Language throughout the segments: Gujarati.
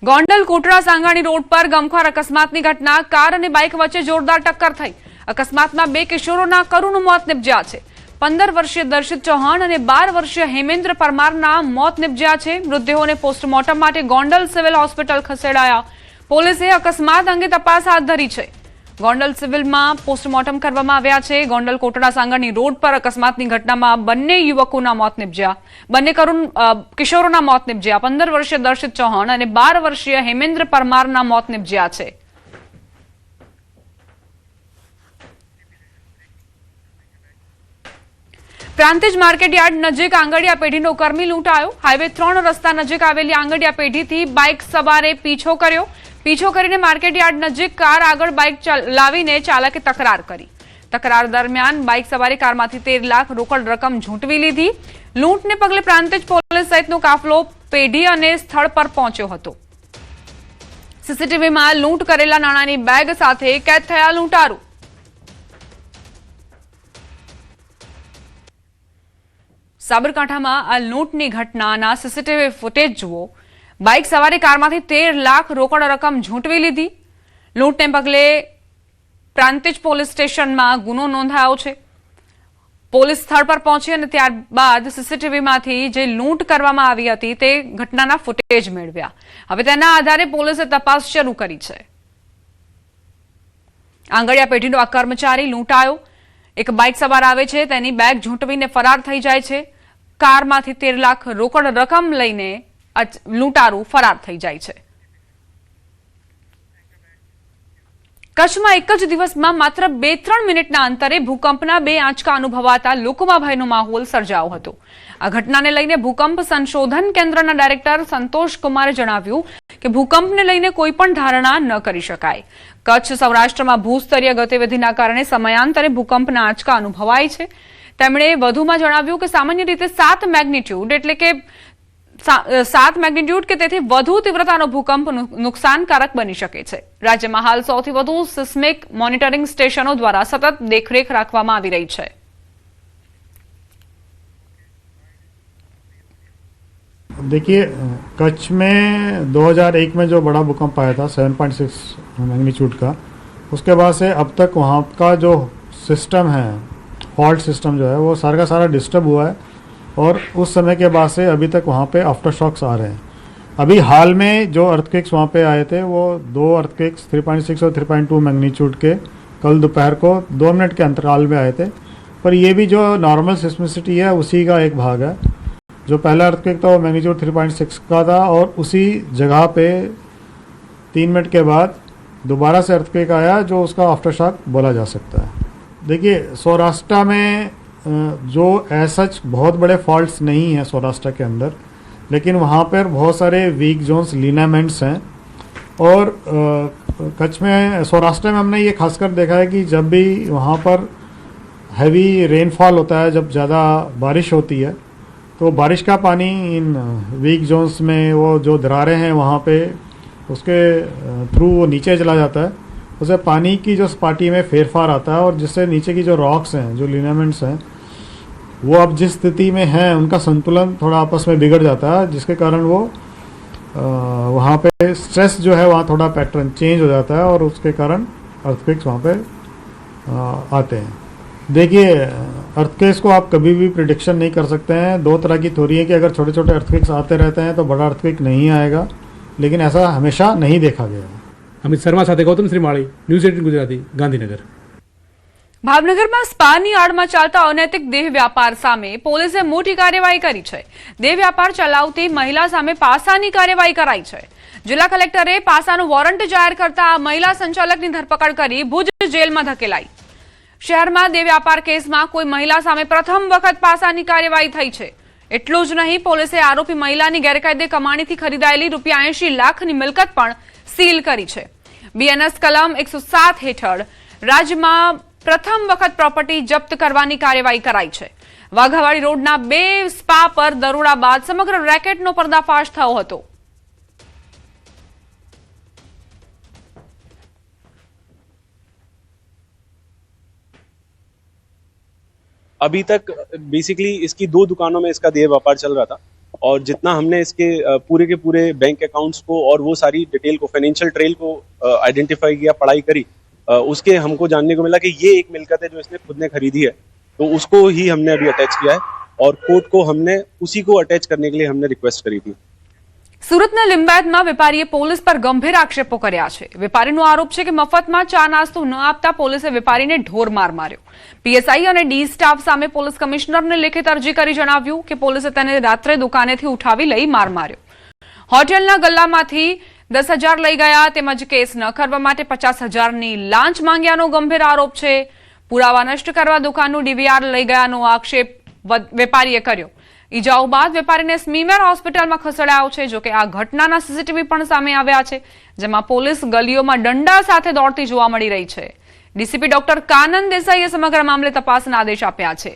ગોંડલ કોટડા સાંગાણી રોડ પર ગમખ્વાર અકસ્માતની ઘટના કાર અને બાઇક વચ્ચે જોરદાર ટક્કર થઈ। અકસ્માતમાં 2 કિશોરોના કરુણ મોત નિપજ્યા છે। 15 વર્ષીય દર્શિત ચૌહાણ અને 12 વર્ષીય હેમેન્દ્ર પરમારના મોત નિપજ્યા છે। મૃતદેહોને પોસ્ટમોર્ટમ માટે ગોંડલ સિવિલ હોસ્પિટલ ખસેડાયા। પોલીસે અકસ્માત અંગે તપાસ હાથ ધરી છે। ગોંડલ સિવિલમાં પોસ્ટમોર્ટમ કરવામાં આવ્યા છે। ગોંડલ કોટડા સાંગાણી રોડ પર અકસ્માતની ઘટનામાં બંને યુવકોના મોત નિપજ્યા। બંને કિશોરોના મોત નિપજ્યા। 15 વર્ષીય દર્શિત ચૌહાણ અને 12 વર્ષીય હેમેન્દ્ર પરમારના મોત નિપજ્યા છે। પ્રાંતિજ માર્કેટયાર્ડ નજીક આંગડિયા પેઢીનો કર્મી લૂંટાયો। હાઈવે 3 રસ્તા નજીક આવેલી આંગડિયા પેઢીથી બાઇક સવારે પીછો કર્યો। પીછો કરીને માર્કેટયાર્ડ નજીક કાર આગળ બાઇક લાવીને ચાલકે તકરાર કરી। તકરાર દરમિયાન બાઇક સવારે કારમાંથી 13 લાખ રોકડ રકમ ઝૂંટવી લીધી। લૂંટને પગલે પ્રાંતિજ પોલીસ સહિતનો કાફલો પેઢી અને સ્થળ પર પહોંચ્યો હતો। સીસીટીવીમાં લૂંટ કરેલા નાણાંની બેગ સાથે કેદ થયા લૂંટારૂ। સાબરકાંઠામાં આ લૂંટની ઘટનાના સીસીટીવી ફૂટેજ જુઓ। બાઇક સવારે કારમાંથી 13 લાખ રોકડ રકમ ઝૂંટવી લીધી। લૂંટને પગલે પ્રાંતિજ પોલીસ સ્ટેશનમાં ગુનો નોંધાયો છે। પોલીસ સ્થળ પર પહોંચી અને ત્યારબાદ સીસીટીવીમાંથી જે લૂંટ કરવામાં આવી હતી તે ઘટનાના ફૂટેજ મેળવ્યા। હવે તેના આધારે પોલીસે તપાસ શરૂ કરી છે। આંગડિયા પેઢીનો આ કર્મચારી લૂંટાયો। એક બાઇક સવાર આવે છે, તેની બેગ ઝૂંટવીને ફરાર થઈ જાય છે। કારમાંથી 13 લાખ રોકડ રકમ લઈને લૂંટારૂ ફરાર થઈ જાય છે। કચ્છમાં એક જ દિવસમાં માત્ર 2-3 મિનિટના અંતરે ભૂકંપના 2 આંચકા અનુભવાતા લોકોમાં ભયનો માહોલ સર્જાયો હતો। આ ઘટનાને લઈને ભૂકંપ સંશોધન કેન્દ્રના ડાયરેક્ટર સંતોષ કુમારે જણાવ્યું કે ભૂકંપને લઈને કોઈ પણ ધારણા ન કરી શકાય। કચ્છ સૌરાષ્ટ્રમાં ભૂસ્તરીય ગતિવિધિના કારણે સમયાંતરે ભૂકંપના આંચકા અનુભવાય છે। તેમણે વધુમાં જણાવ્યું કે સામાન્ય રીતે 7 મેગ્નિટ્યુડ એટલે કે 7 મેગ્નિટ્યુડ કે તેથી વધુ તીવ્રતાનો ભૂકંપ નુકસાનકારક બની શકે છે। રાજ્યમાં હાલ સૌથી વધુ સિસ્મિક મોનિટરિંગ સ્ટેશનો દ્વારા સતત દેખરેખ રાખવામાં આવી રહી છે। देखिए, कच्छ में 2001 में जो बड़ा भूकंप आया था 7.6 मैग्नीट्यूड का, उसके बाद से अब तक वहाँ का जो सिस्टम है, फॉल्ट सिस्टम जो है वो सारा का सारा डिस्टर्ब हुआ है और उस समय के बाद से अभी तक वहाँ पे आफ्टर शॉक्स आ रहे हैं। अभी हाल में जो अर्थक्वेक्स वहाँ पे आए थे वो 2 अर्थक्वेक्स 3.6 और 3.2 मैग्नीट्यूड के कल दोपहर को 2 मिनट के अंतराल में आए थे, पर ये भी जो नॉर्मल सिस्मिसिटी है उसी का एक भाग है। जो पहला अर्थक्वेक था वो मैग्नीट्यूड 3.6 का था और उसी जगह पे 3 मिनट के बाद दोबारा से अर्थक्वेक आया जो उसका आफ्टर शॉक बोला जा सकता है। देखिए, सौराष्ट्र में जो ऐसच बहुत बड़े फॉल्ट्स नहीं हैं सौराष्ट्र के अंदर, लेकिन वहाँ पर बहुत सारे वीक जोन्स लिनामेंट्स हैं और कच्छ में सौराष्ट्र में हमने ये खासकर देखा है कि जब भी वहाँ पर हैवी रेनफॉल होता है, जब ज़्यादा बारिश होती है तो बारिश का पानी इन वीक जोन्स में वो जो दरारें हैं वहाँ पे उसके थ्रू वो नीचे चला जाता है। उससे पानी की जो सपाटी में फेरफार आता है और जिससे नीचे की जो रॉक्स हैं, जो लिनामेंट्स हैं, वो अब जिस स्थिति में हैं उनका संतुलन थोड़ा आपस में बिगड़ जाता है, जिसके कारण वो वहाँ पे स्ट्रेस जो है वहाँ थोड़ा पैटर्न चेंज हो जाता है और उसके कारण अर्थक्वेक्स वहाँ पे आते हैं। देखिए, अर्थक्वेक्स को आप कभी भी प्रिडिक्शन नहीं कर सकते हैं। 2 तरह की थ्योरी है कि अगर छोटे छोटे अर्थक्वेक्स आते रहते हैं तो बड़ा अर्थक्वेक नहीं आएगा, लेकिन ऐसा हमेशा नहीं देखा गया है। અમિત શર્મા સાથે ગૌતમ શ્રીમાળી, ન્યૂઝ 18 ગુજરાતી, ગાંધીનગર। ભાવનગરમાં સ્પાની આડમાં ચાલતા અનૈતિક દેહ વ્યાપાર સામે પોલીસે મોટી કાર્યવાહી કરી છે। દેહ વ્યાપાર ચલાવતી મહિલા સામે પાસાની કાર્યવાહી કરાઈ છે। જિલ્લા કલેક્ટરે પાસાનું વોરંટ જાહેર કરતા આ મહિલા સંચાલકની ધરપકડ કરી ભુજ જેલમાં ધકેલાઈ। શહેરમાં દેહ વ્યાપાર કેસમાં કોઈ મહિલા સામે પ્રથમ વખત પાસાની કાર્યવાહી થઈ છે। એટલું જ નહીં, પોલીસે આરોપી મહિલાની ગેરકાયદે કમાણીથી ખરીદાયેલી ₹80 લાખની મિલકત પણ सील करी है। बीएनएस कलम 107 हेठळ राज्यમાં प्रथम वखत प्रोपर्टी जप्त करवानी कार्यवाही कराई है। वाघावाड़ी रोडना 2 स्पा पर दरोड़ा बाद समग्र रेकेटनो पर्दाफाश थयो हतो। अभी तक बेसिकली इसकी 2 दुकानों में इसका देह व्यापार चल रहा था और जितना हमने इसके पूरे के पूरे बैंक अकाउंट्स को और वो सारी डिटेल को, फाइनेंशियल ट्रेल को आइडेंटिफाई किया, पढ़ाई करी, उसके हमको जानने को मिला कि ये एक मिलकत है जो इसने खुद ने खरीदी है, तो उसको ही हमने अभी अटैच किया है और कोर्ट को हमने उसी को अटैच करने के लिए हमने रिक्वेस्ट करी थी। સુરતના લિંબાયતમાં વેપારીએ પોલીસ પર ગંભીર આક્ષેપો કર્યા છે। વેપારીનો આરોપ છે કે મફતમાં ચા નાસ્તો ન આપતા પોલીસે વેપારીને ઢોરમાર માર્યો। પીએસઆઈ અને ડી સ્ટાફ સામે પોલીસ કમિશનરને લેખિત અરજી કરી જણાવ્યું કે પોલીસે તેને રાત્રે દુકાનેથી ઉઠાવી લઈ માર માર્યો। હોટેલના ગલ્લામાંથી 10,000 લઈ ગયા તેમજ કેસ ન કરવા માટે 50,000ની લાંચ માંગ્યાનો ગંભીર આરોપ છે। પુરાવા નષ્ટ કરવા દુકાનનું ડીવીઆર લઈ ગયાનો આક્ષેપ વેપારીએ કર્યો। ઈજાઓ બાદ વેપારીને સ્મીમેર હોસ્પિટલમાં ખસેડાયો છે। જોકે આ ઘટનાના સીસીટીવી પણ સામે આવ્યા છે, જેમાં પોલીસ ગલીઓમાં દંડા સાથે દોડતી જોવા મળી રહી છે। ડીસીપી ડોક્ટર કાનન દેસાઈએ સમગ્ર મામલે તપાસના આદેશ આપ્યા છે।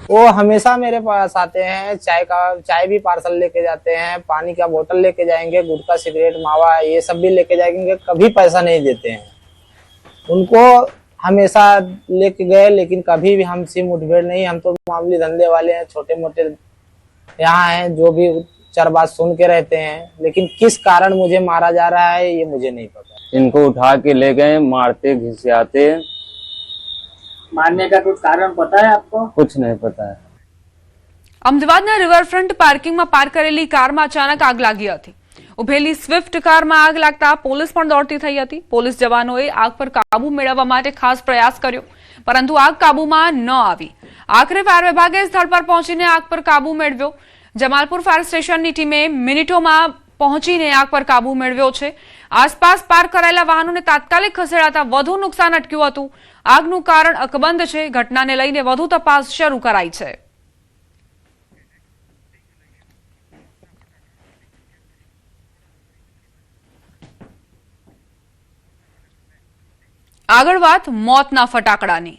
वो हमेशा मेरे पास आते हैं, चाय भी पार्सल लेके जाते हैं, पानी का बोतल लेके जाएंगे, गुटखा सिगरेट मावा ये सब भी लेके जाएंगे, कभी पैसा नहीं देते हैं। उनको हमेशा लेके गए लेकिन कभी भी हमसे मुठभेड़ नहीं। हम तो मामूली धंधे वाले हैं, छोटे मोटे यहाँ हैं, जो भी चार बात सुन के रहते हैं, लेकिन किस कारण मुझे मारा जा रहा है ये मुझे नहीं पता। इनको उठा के ले गए, मारते घिसियाते। मारने का कुछ कारण पता है आपको? कुछ नहीं पता है। અમદાવાદના રિવરફ્રન્ટ પાર્કિંગમાં પાર્ક કરેલી કારમાં અચાનક આગ લાગી હતી। ઉભેલી સ્વિફ્ટ કારમાં આગ લાગતા પોલીસ પણ દોડતી થઈ હતી। પોલીસ જવાનોએ આગ પર કાબુ મેળવવા માટે ખાસ પ્રયાસ કર્યો, પરંતુ આગ કાબુમાં ન આવી। આખરે ફાયર વિભાગે સ્થળ પર પહોંચીને આગ પર કાબુ મેળવ્યો। જમાલપુર ફાયર સ્ટેશનની ટીમે મિનિટોમાં પહોંચીને આગ પર કાબુ મેળવ્યો છે। આસપાસ પાર્ક કરાયેલા વાહનોને તાત્કાલિક ખસેડાતા વધુ નુકસાન અટક્યું હતું। આગનું કારણ અકબંધ છે। ઘટનાને લઈને વધુ તપાસ શરૂ કરાઈ છે। આગળ વાત મોતના ફટાકડાની।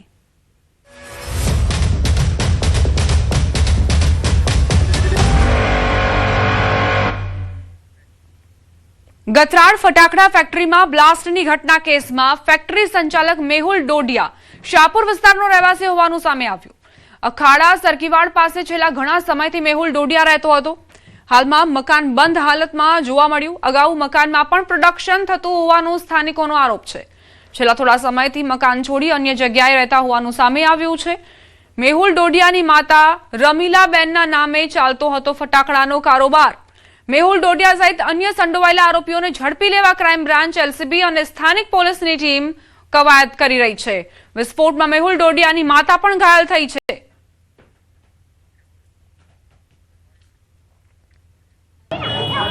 ગતરાડ ફટાકડા ફેક્ટરીમાં બ્લાસ્ટની ઘટના કેસમાં ફેક્ટરી સંચાલક મેહુલ ડોડિયા શાહપુર વિસ્તારનો રહેવાસી હોવાનું સામે આવ્યું। અખાડા સરકીવાડ પાસે છેલ્લા ઘણા સમયથી મેહુલ ડોડિયા રહેતો હતો। હાલમાં મકાન બંધ હાલતમાં જોવા મળ્યું। અગાઉ મકાનમાં પણ પ્રોડક્શન થતું હોવાનું સ્થાનિકોનો આરોપ છે। છેલ્લા થોડા સમયથી મકાન છોડી અન્ય જગ્યાએ રહેતા હોવાનું સામે આવ્યું છે। મેહુલ ડોડિયાની માતા રમીલાબેનના નામે ચાલતો હતો ફટાકડાનો કારોબાર। મેહુલ ડોડિયા સહિત અન્ય સંડોવાયેલા આરોપીઓને ઝડપી લેવા ક્રાઇમ બ્રાન્ચ, એલસીબી અને સ્થાનિક પોલીસની ટીમ કવાયત કરી રહી છે। વિસ્ફોટમાં મેહુલ ડોડિયાની માતા પણ ઘાયલ થઈ છે।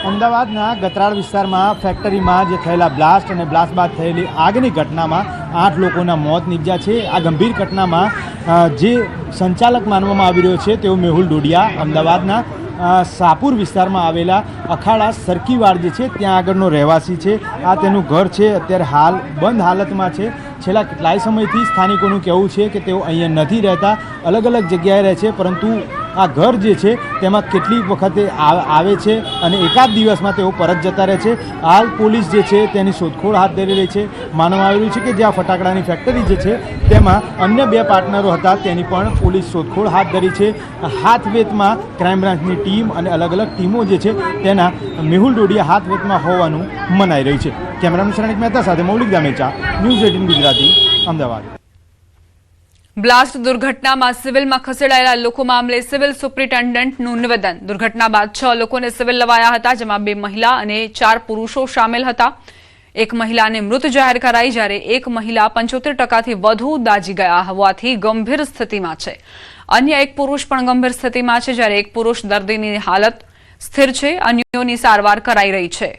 અમદાવાદના ગતરાડ વિસ્તારમાં ફેક્ટરીમાં જે થયેલા બ્લાસ્ટ અને બ્લાસ્ટ બાદ થયેલી આગની ઘટનામાં 8 લોકોના મોત નીપજ્યા છે। આ ગંભીર ઘટનામાં જે સંચાલક માનવામાં આવી રહ્યો છે તેઓ મેહુલ ડોડિયા અમદાવાદના શાહપુર વિસ્તારમાં આવેલા અખાડા સરકીવાડ જે છે ત્યાં આગળનો રહેવાસી છે। આ તેનું ઘર છે, અત્યારે હાલ બંધ હાલતમાં છે। છેલ્લા કેટલાય સમયથી સ્થાનિકોનું કહેવું છે કે તેઓ અહીંયા નથી રહેતા, અલગ અલગ જગ્યાએ રહે છે, પરંતુ આ ઘર જે છે તેમાં કેટલીક વખતે આવે છે અને એકાદ દિવસમાં તેઓ પરત જતા રહે છે। હાલ પોલીસ જે છે તેની શોધખોળ હાથ ધરી રહી છે। માનવામાં આવી રહ્યું છે કે જે આ ફટાકડાની ફેક્ટરી જે છે તેમાં અન્ય 2 પાર્ટનરો હતા, તેની પણ પોલીસ શોધખોળ હાથ ધરી છે। હાથવેતમાં ક્રાઇમ બ્રાન્ચની ટીમ અને અલગ અલગ ટીમો જે છે તેના મેહુલ ડોડિયા હાથવેતમાં હોવાનું મનાઈ રહી છે। કેમેરામેન શરણિક મહેતા સાથે મૌલિક દામેચા, ન્યૂઝ 18 ગુજરાતી, અમદાવાદ। બ્લાસ્ટ દુર્ઘટનામાં સિવિલમાં ખસેડાયેલા લોકો મામલે સિવિલ સુપ્રિન્ટેન્ડન્ટનું નિવેદન। દુર્ઘટના બાદ 6 લોકોને સિવિલ લવાયા હતા, જેમાં 2 મહિલા અને 4 પુરુષો સામેલ હતા। એક મહિલાને મૃત જાહેર કરાઈ, જ્યારે એક મહિલા 75% વધુ દાઝી ગયા હોવાથી ગંભીર સ્થિતિમાં છે। અન્ય એક પુરુષ પણ ગંભીર સ્થિતિમાં છે, જ્યારે એક પુરુષ દર્દીની હાલત સ્થિર છે। અન્યોની સારવાર કરાઈ રહી છે।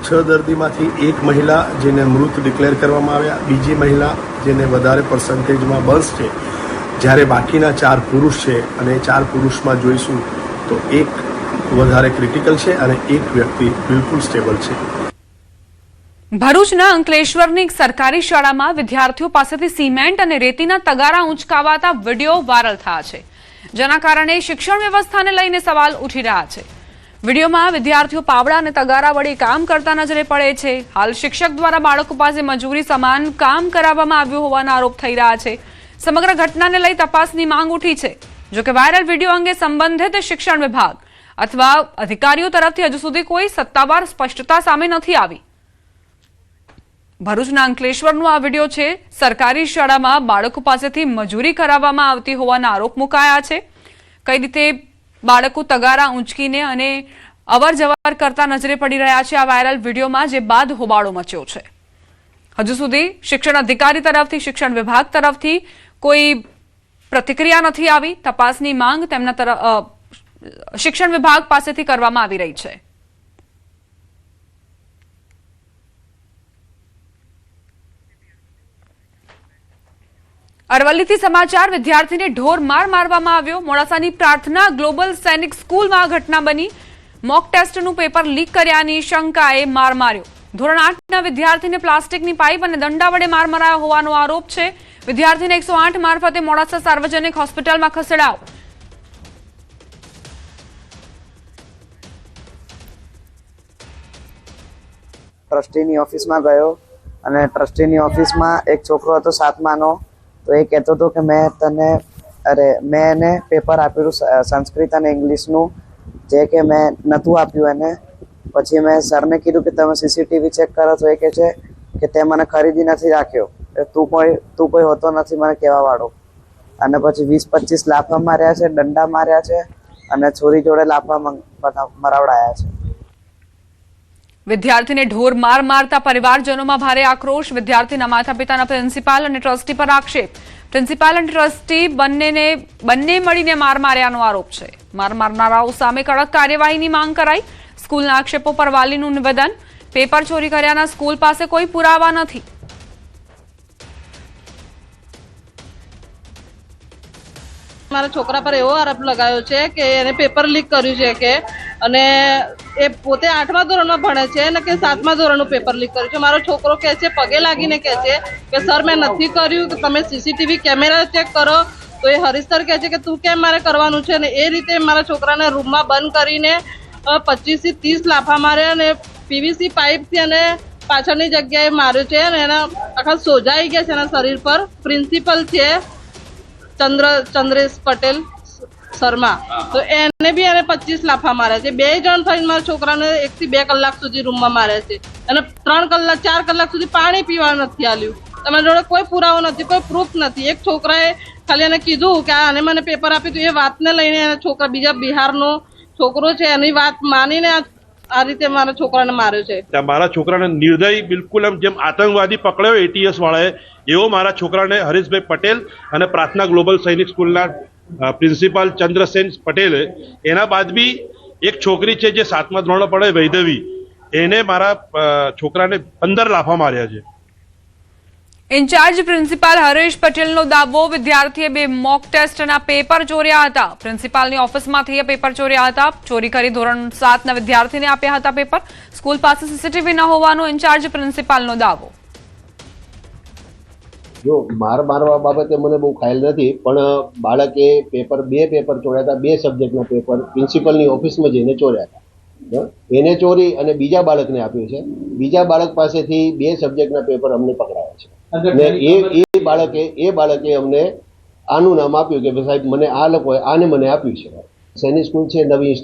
6 દર્દીમાંથી એક મહિલા જેને મૃત ડિક્લેર કરવામાં આવ્યા, બીજી મહિલા જેને વધારે પર્સન્ટેજમાં બસ છે, જ્યારે બાકીના 4 પુરુષ છે અને 4 પુરુષમાં જોઈશું તો એક વધારે ક્રિટિકલ છે અને એક વ્યક્તિ બિલકુલ સ્ટેબલ છે। ભરૂચના અંકલેશ્વરની એક સરકારી શાળામાં વિદ્યાર્થીઓ પાસેથી સિમેન્ટ અને રેતીના તગારા ઉંચકાવાતા વિડીયો વાયરલ થયા છે, જેના કારણે શિક્ષણ વ્યવસ્થાને લઈને સવાલ ઉઠી રહ્યા છે। વિડીયોમાં વિદ્યાર્થીઓ પાવડા અને તગારા વડે કામ કરતા નજરે પડે છે। હાલ શિક્ષક દ્વારા બાળકો પાસે મજૂરી સમાન કામ કરાવવામાં આવ્યું હોવાના આરોપ થઈ રહ્યા છે। સમગ્ર ઘટનાને લઈ તપાસની માંગ ઉઠી છે. જોકે વાયરલ વિડીયો અંગે સંબંધિત શિક્ષણ વિભાગ અથવા અધિકારીઓ તરફથી હજુ સુધી કોઈ સત્તાવાર સ્પષ્ટતા સામે નથી આવી. ભરૂચના અંકલેશ્વરનો આ વિડીયો છે. સરકારી શાળામાં બાળકો પાસેથી મજૂરી કરાવવામાં આવતી હોવાના આરોપ મુકાયા છે. કઈ રીતે બાળકો તગારા ઊંચકીને અને અવર જવર કરતા નજરે પડી રહ્યા છે આ વાયરલ વિડીયોમાં, જે બાદ હોબાળો મચ્યો છે. હજુ સુધી શિક્ષણ અધિકારી તરફથી, શિક્ષણ વિભાગ તરફથી કોઈ પ્રતિક્રિયા નથી આવી. તપાસની માંગ તેમના શિક્ષણ વિભાગ પાસેથી કરવામાં આવી રહી છે. અરવલ્લીથી સમાચાર. વિદ્યાર્થીને ઢોર માર મારવામાં આવ્યો. મોડાસાની પ્રાર્થના ગ્લોબલ સૈનિક સ્કૂલમાં આ ઘટના બની. મોક ટેસ્ટનું પેપર લીક કર્યાની શંકાએ માર માર્યો. ધોરણ 8ના વિદ્યાર્થીને પ્લાસ્ટિકની પાઇપ અને દંડા વડે માર મરાયો હોવાનો આરોપ છે. વિદ્યાર્થીને 108 મારફતે મોડાસા સાર્વજનિક હોસ્પિટલમાં ખસેડાયો. ટ્રસ્ટીની ઓફિસમાં ગયો અને ટ્રસ્ટીની ઓફિસમાં એક છોકરો હતો 7માનો. તો એ કહેતો હતો કે મેં એને પેપર આપ્યું સંસ્કૃત અને ઇંગ્લિશનું, જે કે મેં નહોતું આપ્યું એને. પછી મેં સરને કીધું કે તમે સીસીટીવી ચેક કરો. તો એ કહે છે કે તે મને ખરીદી નથી રાખ્યો, તું કોઈ હોતો નથી મને કહેવા વાળો. અને પછી 20-25 લાફા માર્યા છે, દંડા માર્યા છે અને છોરી જોડે લાફા મરાવડાયા છે. વિદ્યાર્થીને ઢોર માર મારતા પરિવારજનોમાં ભારે આક્રોશ. વિદ્યાર્થીના માતા પિતાના પ્રિન્સિપાલ અને ટ્રસ્ટી પર આક્ષેપ. પ્રિન્સિપાલ અને ટ્રસ્ટી બંને મળીને માર માર્યાનો આરોપ છે. માર મારનારાઓ સામે કડક કાર્યવાહીની માંગ કરાઈ. સ્કૂલના આક્ષેપો પર વાલીનું નિવેદન. પેપર ચોરી કર્યાના સ્કૂલ પાસે કોઈ પુરાવા નથી. મારા છોકરા પર એવો આરોપ લગાવ્યો છે કે એને પેપર લીક કર્યું છે કે, અને એ પોતે 8મા ધોરણમાં ભણે છે અને કે 7મા ધોરણનું પેપર લીક કર્યું છે. મારો છોકરો કહે છે, પગે લાગીને કહે છે કે સર મેં નથી કર્યું, કે તમે સીસીટીવી કેમેરા ચેક કરો. તો એ હરીશ સર કહે છે કે તું કેમ મારે કરવાનું છે. અને એ રીતે મારા છોકરાને રૂમમાં બંધ કરીને 25 થી 30 લાફા માર્યા અને પીવીસી પાઇપથી અને પાછળની જગ્યાએ માર્યો છે અને એના આખા સોજાઈ ગયા છે એના શરીર પર. પ્રિન્સિપલ છે ચંદ્રેશ પટેલ શર્મા, તો એને બી એને 25 લાફા માર્યા છે. 2 જણ થઈને મારા છોકરાને 1 થી 2 કલાક સુધી રૂમમાં માર્યા છે અને 4 કલાક સુધી પાણી પીવા નથી આલ્યું. તમારી જોડે કોઈ પુરાવો નથી, કોઈ પ્રૂફ નથી. એક છોકરાએ ખાલી એને કીધું કે આને મને પેપર આપ્યું, તો એ વાતને લઈને એના છોકરા, બીજા બિહારનો છોકરો છે, એની વાત માનીને આ રીતે મારા છોકરાને માર્યો છે. મારા છોકરાને નિર્દય બિલકુલ જેમ આતંકવાદી પકડ્યો ATS વાળાએ, એવો મારા છોકરાને હરીશભાઈ પટેલ અને પ્રાર્થના ગ્લોબલ સૈનિક સ્કૂલના પ્રિન્સિપાલ ચંદ્રસેન પટેલે, એના બાદ બી એક છોકરી છે જે 7મા ધોરણે પડે વૈધવી, એને મારા છોકરાને 15 લાફા માર્યા છે. ઇન્ચાર્જ પ્રિન્સિપાલ હરેશ પટેલનો દાવો. વિદ્યાર્થીએ 2 મોક ટેસ્ટના પેપર ચોર્યા હતા. પ્રિન્સિપાલની ઓફિસમાંથી પેપર ચોર્યા હતા. ચોરી કરી ધોરણ 7ના વિદ્યાર્થીને આપ્યા હતા પેપર. સ્કૂલ પાસે સીસીટીવી ન હોવાનો ઇન્ચાર્જ પ્રિન્સિપાલનો દાવો. જો મારવા બાબતે મને બહુ ખ્યાલ નથી, પણ બાળકે બે પેપર ચોર્યા હતા. 2 સબ્જેક્ટના પેપર પ્રિન્સિપલની ઓફિસમાં જઈને ચોર્યા હતા. એને ચોરી અને બીજા બાળકને આપ્યું છે. બીજા બાળક પાસેથી 2 સબ્જેક્ટના પેપર અમને પકડાયા છે. અને એ બાળકે અમને આનું નામ આપ્યું કે સાહેબ મને આ લોકોએ આને મને આપ્યું છે. સૈનિક સ્કૂલ છે નવી,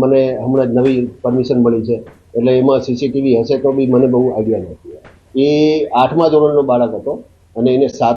મને હમણાં જ નવી પરમિશન મળી છે, એટલે એમાં સીસીટીવી હશે તો બી મને બહુ આઈડિયા નથી. એ 8મા ધોરણનો બાળક હતો અને એને 7